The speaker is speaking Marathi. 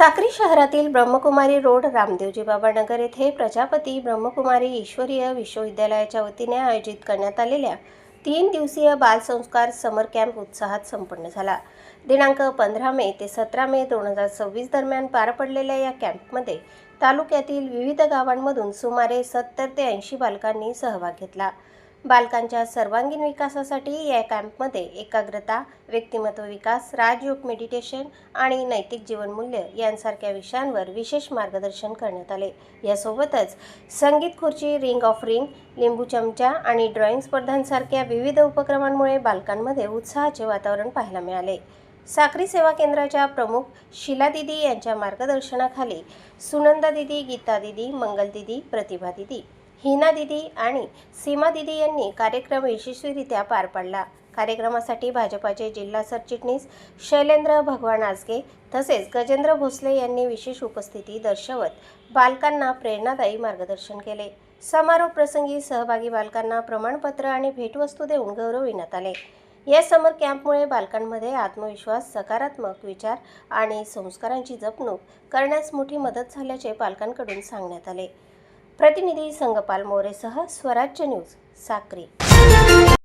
साक्री शहरातील ब्रह्मकुमारी रोड रामदेवजी बाबा नगर येथे प्रजापती ब्रह्मकुमारी ईश्वरीय विश्वविद्यालयाच्या वतीने आयोजित करण्यात आलेल्या 3 दिवसीय बालसंस्कार समर कॅम्प उत्साहात संपन्न झाला। दिनांक 15 मे ते 17 मे 2026 दरम्यान पार पडलेल्या या कॅम्पमध्ये तालुक्यातील विविध गावांमधून सुमारे 70 ते 80 बालकांनी सहभाग घेतला। बालकांच्या सर्वांगीण विकासासाठी या कॅम्पमध्ये एकाग्रता, व्यक्तिमत्व विकास, राजयोग मेडिटेशन आणि नैतिक जीवनमूल्य यांसारख्या विषयांवर विशेष मार्गदर्शन करण्यात आले। यासोबतच संगीत खुर्ची, रिंग ऑफ रिंग, लिंबू चमचा आणि ड्रॉइंग स्पर्धांसारख्या विविध उपक्रमांमुळे बालकांमध्ये उत्साहाचे वातावरण पाहायला मिळाले। साक्री सेवा केंद्राच्या प्रमुख शीला दीदी यांच्या मार्गदर्शनाखाली सुनंदा दीदी, गीता दीदी, मंगल दीदी, प्रतिभा दीदी, हिना दीदी आणि सीमा दीदी यांनी कार्यक्रम यशस्वीरित्या पार पाडला। कार्यक्रमासाठी भाजपाचे जिल्हा सरचिटणीस शैलेंद्र भगवान आजगे तसेच गजेंद्र भोसले यांनी विशेष उपस्थिती दर्शवत बालकांना प्रेरणादायी मार्गदर्शन केले। समारोप प्रसंगी सहभागी बालकांना प्रमाणपत्र आणि भेटवस्तू देऊन गौरविण्यात आले। या समर कॅम्पमुळे बालकांमध्ये आत्मविश्वास, सकारात्मक विचार आणि संस्कारांची जपणूक करण्यास मोठी मदत झाल्याचे पालकांकडून सांगण्यात आले। प्रतिनिधी संगपाल मोरेसह स्वराज्य न्यूज, साक्री।